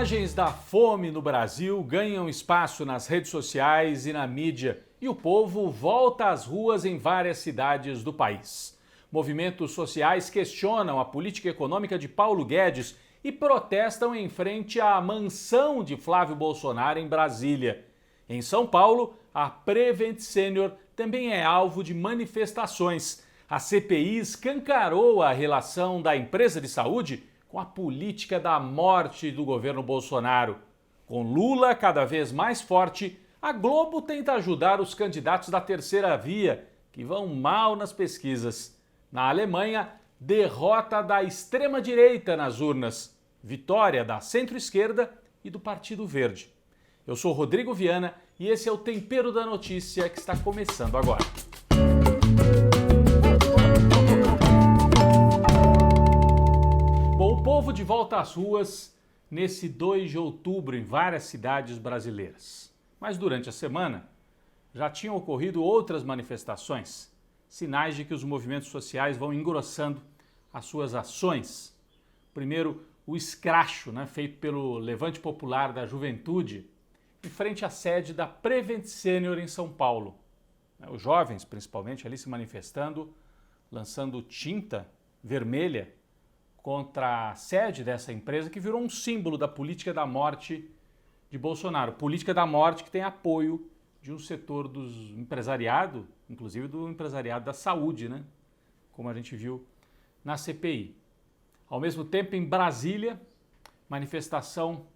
Imagens da fome no Brasil ganham espaço nas redes sociais e na mídia e o povo volta às ruas em várias cidades do país. Movimentos sociais questionam a política econômica de Paulo Guedes e protestam em frente à mansão de Flávio Bolsonaro em Brasília. Em São Paulo, a Prevent Senior também é alvo de manifestações. A CPI escancarou a relação da empresa de saúde com a política da morte do governo Bolsonaro. Com Lula cada vez mais forte, a Globo tenta ajudar os candidatos da terceira via, que vão mal nas pesquisas. Na Alemanha, derrota da extrema-direita nas urnas, vitória da centro-esquerda e do Partido Verde. Eu sou Rodrigo Viana e esse é o Tempero da Notícia que está começando agora. Bom, o povo de volta às ruas nesse 2 de outubro em várias cidades brasileiras. Mas durante a semana já tinham ocorrido outras manifestações, sinais de que os movimentos sociais vão engrossando as suas ações. Primeiro, o escracho, feito pelo Levante Popular da Juventude, em frente à sede da Prevent Senior em São Paulo. Os jovens, principalmente, ali se manifestando, lançando tinta vermelha contra a sede dessa empresa que virou um símbolo da política da morte de Bolsonaro. Política da morte que tem apoio de um setor do empresariado, inclusive do empresariado da saúde, como a gente viu na CPI. Ao mesmo tempo, em Brasília, manifestação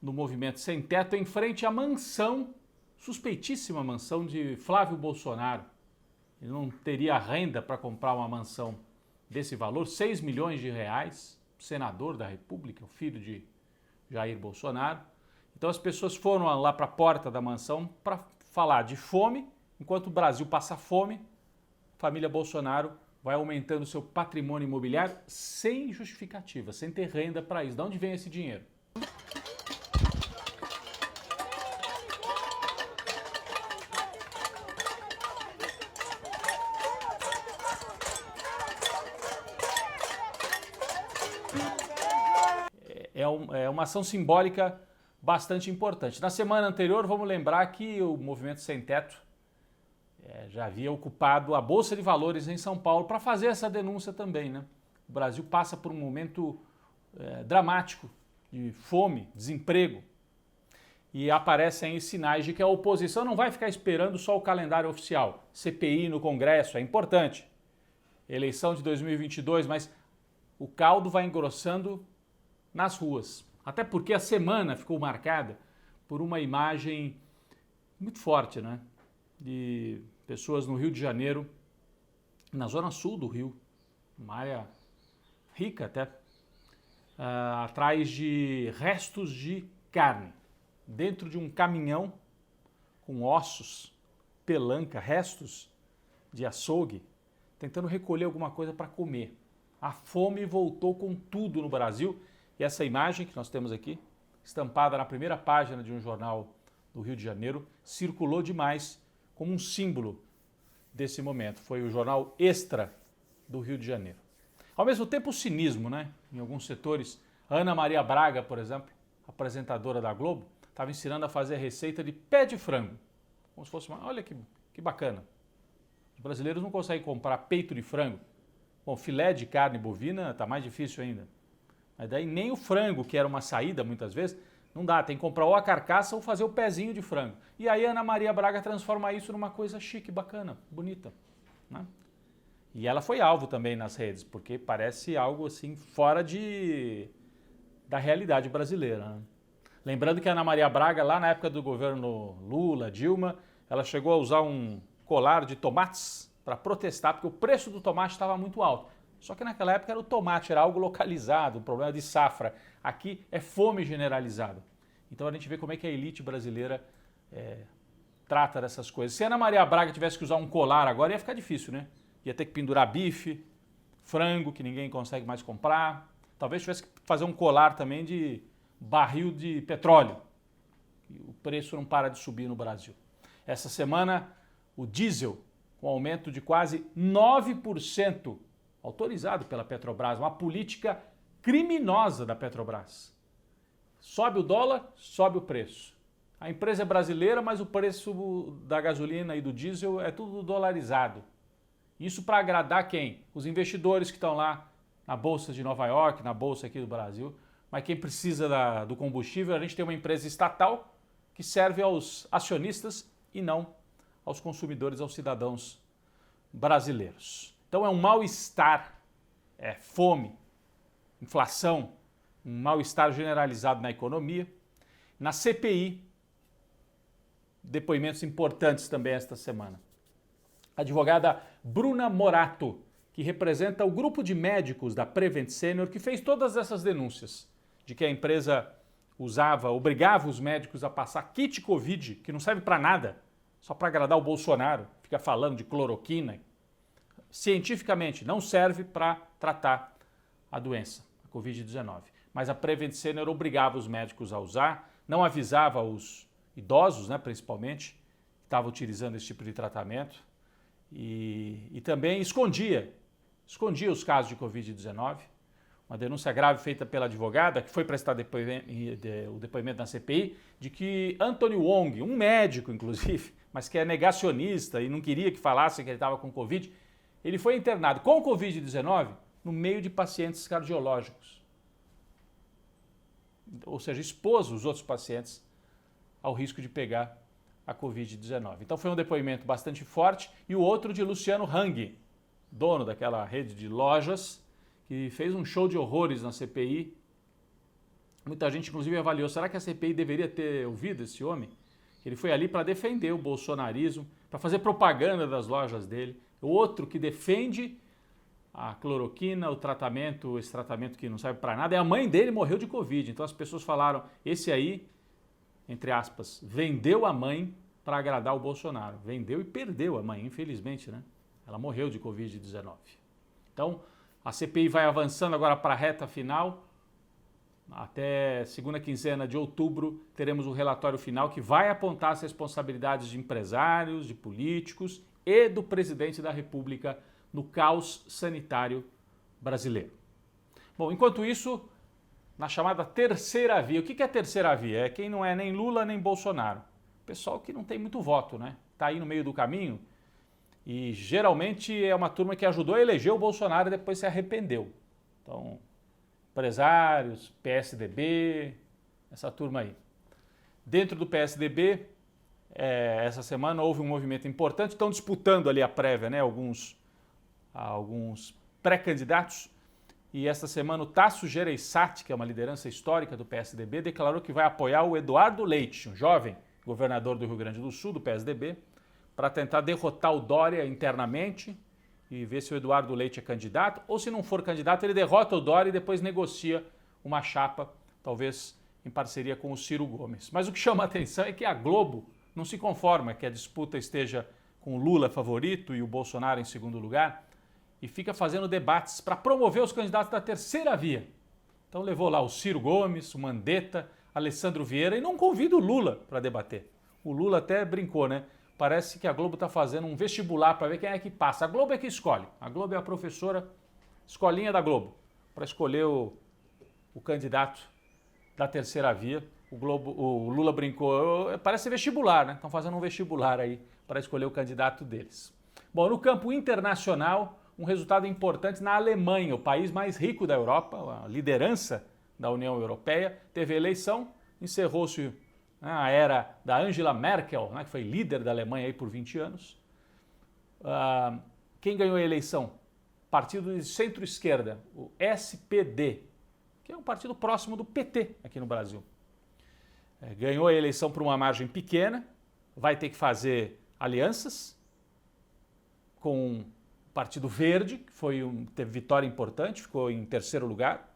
do movimento Sem Teto em frente à mansão, suspeitíssima mansão de Flávio Bolsonaro. Ele não teria renda para comprar uma mansão desse valor, 6 milhões de reais, senador da República, o filho de Jair Bolsonaro. Então as pessoas foram lá para a porta da mansão para falar de fome, enquanto o Brasil passa fome, a família Bolsonaro vai aumentando seu patrimônio imobiliário sem justificativa, sem ter renda para isso. De onde vem esse dinheiro? É uma ação simbólica bastante importante. Na semana anterior, vamos lembrar que o Movimento Sem Teto já havia ocupado a Bolsa de Valores em São Paulo para fazer essa denúncia também. O Brasil passa por um momento dramático de fome, desemprego, e aparecem sinais de que a oposição não vai ficar esperando só o calendário oficial. CPI no Congresso é importante, eleição de 2022, mas o caldo vai engrossando nas ruas. Até porque a semana ficou marcada por uma imagem muito forte, de pessoas no Rio de Janeiro, na zona sul do Rio, uma área rica até, atrás de restos de carne, dentro de um caminhão com ossos, pelanca, restos de açougue, tentando recolher alguma coisa para comer. A fome voltou com tudo no Brasil. E essa imagem que nós temos aqui, estampada na primeira página de um jornal do Rio de Janeiro, circulou demais como um símbolo desse momento. Foi o jornal Extra do Rio de Janeiro. Ao mesmo tempo, o cinismo, em alguns setores. A Ana Maria Braga, por exemplo, apresentadora da Globo, estava ensinando a fazer a receita de pé de frango. Como se fosse olha que bacana. Os brasileiros não conseguem comprar peito de frango. Bom, filé de carne bovina está mais difícil ainda. Mas daí nem o frango, que era uma saída muitas vezes, não dá, tem que comprar ou a carcaça ou fazer o pezinho de frango. E aí a Ana Maria Braga transforma isso numa coisa chique, bacana, bonita. E ela foi alvo também nas redes, porque parece algo assim fora da realidade brasileira. Lembrando que a Ana Maria Braga, lá na época do governo Lula, Dilma, ela chegou a usar um colar de tomates para protestar, porque o preço do tomate estava muito alto. Só que naquela época era o tomate, era algo localizado, um problema de safra. Aqui é fome generalizada. Então a gente vê como é que a elite brasileira trata dessas coisas. Se a Ana Maria Braga tivesse que usar um colar agora, ia ficar difícil, Ia ter que pendurar bife, frango, que ninguém consegue mais comprar. Talvez tivesse que fazer um colar também de barril de petróleo. O preço não para de subir no Brasil. Essa semana, o diesel, com aumento de quase 9%, autorizado pela Petrobras, uma política criminosa da Petrobras. Sobe o dólar, sobe o preço. A empresa é brasileira, mas o preço da gasolina e do diesel é tudo dolarizado. Isso para agradar quem? Os investidores que estão lá na Bolsa de Nova York, na Bolsa aqui do Brasil. Mas quem precisa do combustível, a gente tem uma empresa estatal que serve aos acionistas e não aos consumidores, aos cidadãos brasileiros. Então é um mal-estar, é fome, inflação, um mal-estar generalizado na economia. Na CPI, depoimentos importantes também esta semana. A advogada Bruna Morato, que representa o grupo de médicos da Prevent Senior, que fez todas essas denúncias de que a empresa obrigava os médicos a passar kit Covid, que não serve para nada, só para agradar o Bolsonaro, fica falando de cloroquina. Cientificamente não serve para tratar a doença, a Covid-19. Mas a Prevent Senior obrigava os médicos a usar, não avisava os idosos, né, principalmente, que estavam utilizando esse tipo de tratamento e também escondia os casos de Covid-19. Uma denúncia grave feita pela advogada, que foi prestar o depoimento na CPI, de que Anthony Wong, um médico inclusive, mas que é negacionista e não queria que falassem que ele estava com Covid, ele foi internado com Covid-19 no meio de pacientes cardiológicos. Ou seja, expôs os outros pacientes ao risco de pegar a Covid-19. Então foi um depoimento bastante forte. E o outro de Luciano Hang, dono daquela rede de lojas, que fez um show de horrores na CPI. Muita gente, inclusive, avaliou, será que a CPI deveria ter ouvido esse homem? Ele foi ali para defender o bolsonarismo, para fazer propaganda das lojas dele. O outro que defende a cloroquina, esse tratamento que não serve para nada, é a mãe dele morreu de Covid. Então as pessoas falaram, esse aí, entre aspas, vendeu a mãe para agradar o Bolsonaro. Vendeu e perdeu a mãe, infelizmente, né? Ela morreu de Covid-19. Então, a CPI vai avançando agora para a reta final. Até segunda quinzena de outubro teremos o relatório final que vai apontar as responsabilidades de empresários, de políticos e do presidente da República no caos sanitário brasileiro. Bom, enquanto isso, na chamada terceira via. O que é a terceira via? É quem não é nem Lula nem Bolsonaro. Pessoal que não tem muito voto, né? Está aí no meio do caminho e geralmente é uma turma que ajudou a eleger o Bolsonaro e depois se arrependeu. Então, empresários, PSDB, essa turma aí. Dentro do PSDB, essa semana houve um movimento importante, estão disputando ali a prévia, né? Alguns pré-candidatos. E esta semana o Tasso Gereissati, que é uma liderança histórica do PSDB, declarou que vai apoiar o Eduardo Leite, um jovem governador do Rio Grande do Sul, do PSDB, para tentar derrotar o Dória internamente e ver se o Eduardo Leite é candidato, ou se não for candidato, ele derrota o Dória e depois negocia uma chapa, talvez em parceria com o Ciro Gomes. Mas o que chama a atenção é que a Globo não se conforma que a disputa esteja com o Lula favorito e o Bolsonaro em segundo lugar, e fica fazendo debates para promover os candidatos da terceira via. Então levou lá o Ciro Gomes, o Mandetta, Alessandro Vieira e não convida o Lula para debater. O Lula até brincou, né? Parece que a Globo está fazendo um vestibular para ver quem é que passa. A Globo é que escolhe. A Globo é a professora, escolinha da Globo, para escolher o candidato da terceira via. O Lula brincou, parece vestibular, né? Estão fazendo um vestibular aí para escolher o candidato deles. Bom, no campo internacional, um resultado importante na Alemanha, o país mais rico da Europa, a liderança da União Europeia, teve eleição, encerrou-se a era da Angela Merkel, né, que foi líder da Alemanha aí por 20 anos. Quem ganhou a eleição? Partido de centro-esquerda, o SPD, que é um partido próximo do PT aqui no Brasil. Ganhou a eleição por uma margem pequena, vai ter que fazer alianças com o Partido Verde, que teve vitória importante, ficou em terceiro lugar,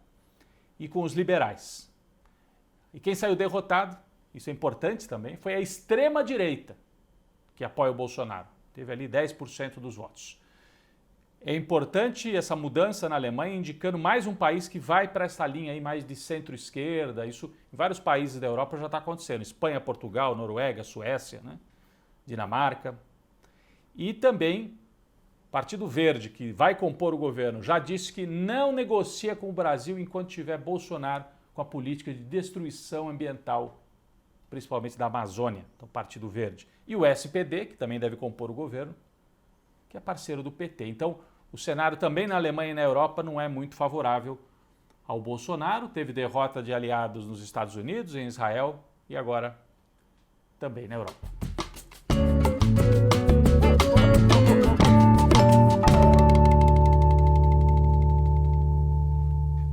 e com os liberais. E quem saiu derrotado, isso é importante também, foi a extrema-direita, que apoia o Bolsonaro. Teve ali 10% dos votos. É importante essa mudança na Alemanha, indicando mais um país que vai para essa linha aí mais de centro-esquerda. Isso em vários países da Europa já está acontecendo. Espanha, Portugal, Noruega, Suécia, né? Dinamarca. E também Partido Verde, que vai compor o governo, já disse que não negocia com o Brasil enquanto tiver Bolsonaro com a política de destruição ambiental, principalmente da Amazônia, do Partido Verde. E o SPD, que também deve compor o governo, que é parceiro do PT. Então, o cenário também na Alemanha e na Europa não é muito favorável ao Bolsonaro. Teve derrota de aliados nos Estados Unidos, em Israel e agora também na Europa.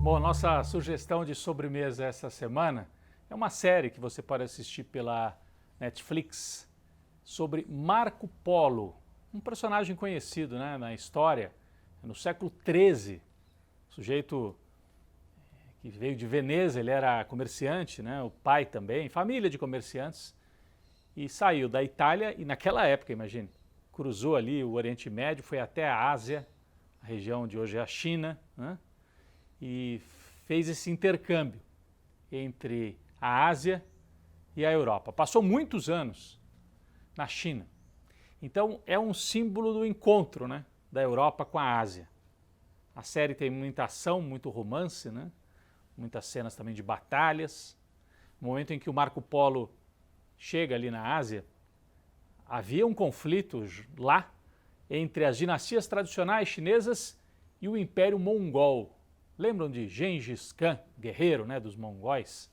Bom, nossa sugestão de sobremesa essa semana é uma série que você pode assistir pela Netflix sobre Marco Polo, um personagem conhecido, né, na história, no século XIII, sujeito que veio de Veneza, ele era comerciante, né, o pai também, família de comerciantes, e saiu da Itália e naquela época, imagine, cruzou ali o Oriente Médio, foi até a Ásia, a região de hoje é a China, né, e fez esse intercâmbio entre a Ásia e a Europa. Passou muitos anos na China. Então é um símbolo do encontro, né, da Europa com a Ásia. A série tem muita ação, muito romance, né, muitas cenas também de batalhas. No momento em que o Marco Polo chega ali na Ásia, havia um conflito lá entre as dinastias tradicionais chinesas e o Império Mongol. Lembram de Gengis Khan, guerreiro, né, dos mongóis,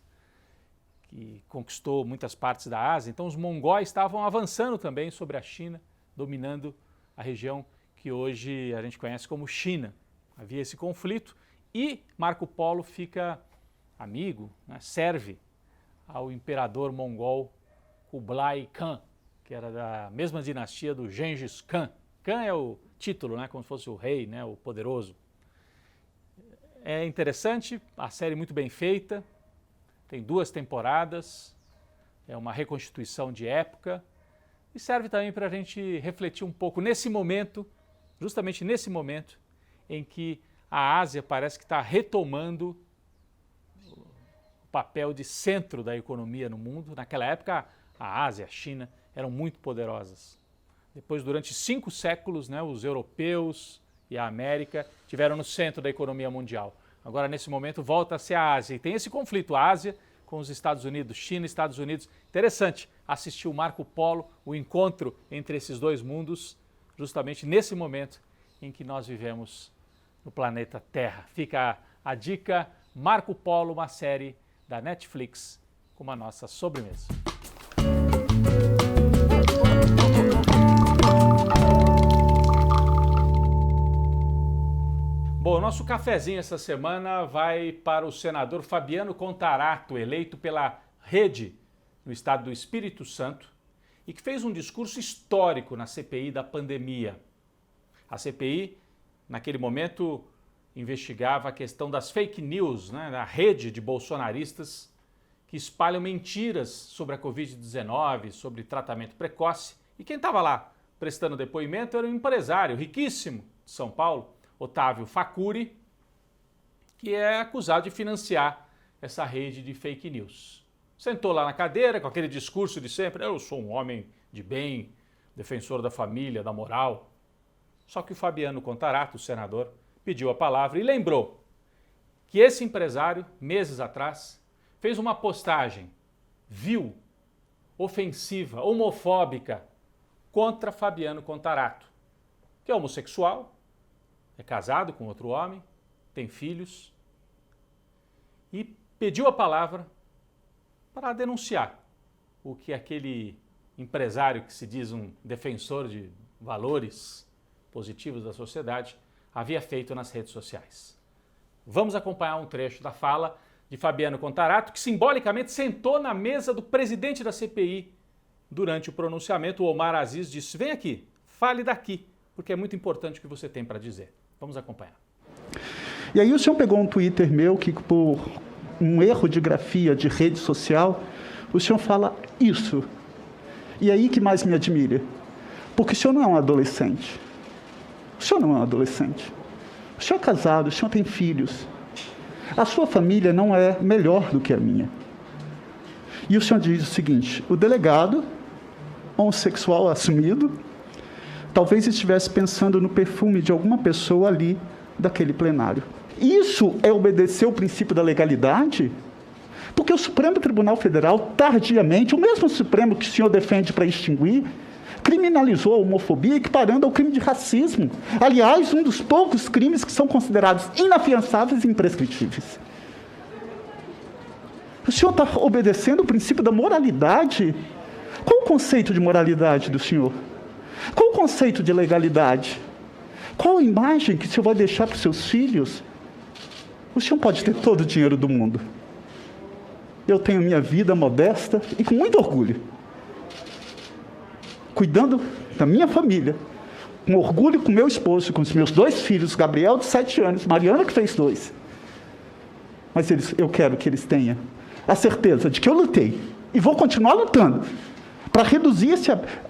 que conquistou muitas partes da Ásia? Então os mongóis estavam avançando também sobre a China, dominando a região que hoje a gente conhece como China. Havia esse conflito e Marco Polo fica amigo, né, serve ao imperador mongol Kublai Khan, que era da mesma dinastia do Gengis Khan. Khan é o título, né, como se fosse o rei, né, o poderoso. É interessante, a série muito bem feita, tem 2 temporadas, é uma reconstituição de época e serve também para a gente refletir um pouco nesse momento, justamente nesse momento em que a Ásia parece que está retomando o papel de centro da economia no mundo. Naquela época, a Ásia, a China eram muito poderosas. Depois, durante 5 séculos, né, os europeus e a América tiveram no centro da economia mundial. Agora, nesse momento, volta a ser a Ásia. E tem esse conflito, a Ásia com os Estados Unidos, China e Estados Unidos. Interessante assistir o Marco Polo, o encontro entre esses 2 mundos, justamente nesse momento em que nós vivemos no planeta Terra. Fica a dica, Marco Polo, uma série da Netflix, como a nossa sobremesa. Bom, o nosso cafezinho essa semana vai para o senador Fabiano Contarato, eleito pela Rede no estado do Espírito Santo e que fez um discurso histórico na CPI da pandemia. A CPI, naquele momento, investigava a questão das fake news, né, da rede de bolsonaristas que espalham mentiras sobre a Covid-19, sobre tratamento precoce. E quem estava lá prestando depoimento era um empresário riquíssimo de São Paulo, Otávio Facuri, que é acusado de financiar essa rede de fake news. Sentou lá na cadeira com aquele discurso de sempre, eu sou um homem de bem, defensor da família, da moral. Só que o Fabiano Contarato, o senador, pediu a palavra e lembrou que esse empresário, meses atrás, fez uma postagem vil, ofensiva, homofóbica contra Fabiano Contarato, que é homossexual, é casado com outro homem, tem filhos, e pediu a palavra para denunciar o que aquele empresário que se diz um defensor de valores positivos da sociedade havia feito nas redes sociais. Vamos acompanhar um trecho da fala de Fabiano Contarato, que simbolicamente sentou na mesa do presidente da CPI durante o pronunciamento. O Omar Aziz disse, vem aqui, fale daqui, porque é muito importante o que você tem para dizer. Vamos acompanhar. E aí o senhor pegou um Twitter meu que, por um erro de grafia de rede social, o senhor fala isso. E aí que mais me admira. Porque o senhor não é um adolescente. O senhor não é um adolescente. O senhor é casado, o senhor tem filhos. A sua família não é melhor do que a minha. E o senhor diz o seguinte, o delegado, homossexual assumido, talvez estivesse pensando no perfume de alguma pessoa ali daquele plenário. Isso é obedecer o princípio da legalidade? Porque o Supremo Tribunal Federal, tardiamente, o mesmo Supremo que o senhor defende para extinguir, criminalizou a homofobia equiparando ao crime de racismo. Aliás, um dos poucos crimes que são considerados inafiançáveis e imprescritíveis. O senhor está obedecendo o princípio da moralidade? Qual o conceito de moralidade do senhor? Qual o conceito de legalidade? Qual a imagem que o senhor vai deixar para os seus filhos? O senhor pode ter todo o dinheiro do mundo. Eu tenho minha vida modesta e com muito orgulho. Cuidando da minha família, com orgulho com meu esposo, com os meus 2 filhos, Gabriel de 7 anos, Mariana que fez 2. Mas eu quero que eles tenham a certeza de que eu lutei e vou continuar lutando para reduzir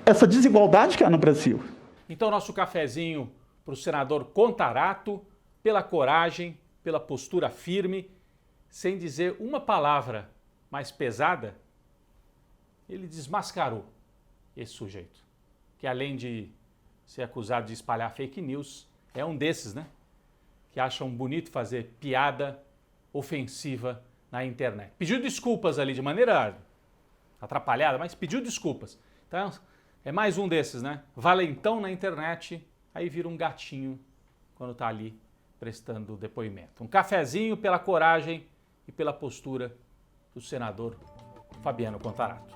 essa desigualdade que há no Brasil. Então, nosso cafezinho para o senador Contarato, pela coragem, pela postura firme, sem dizer uma palavra mais pesada, ele desmascarou esse sujeito, que além de ser acusado de espalhar fake news, é um desses, né? Que acham bonito fazer piada ofensiva na internet. Pediu desculpas ali de maneira atrapalhada, mas pediu desculpas. Então, é mais um desses, né? Valentão na internet, aí vira um gatinho quando tá ali prestando depoimento. Um cafezinho pela coragem e pela postura do senador Fabiano Contarato.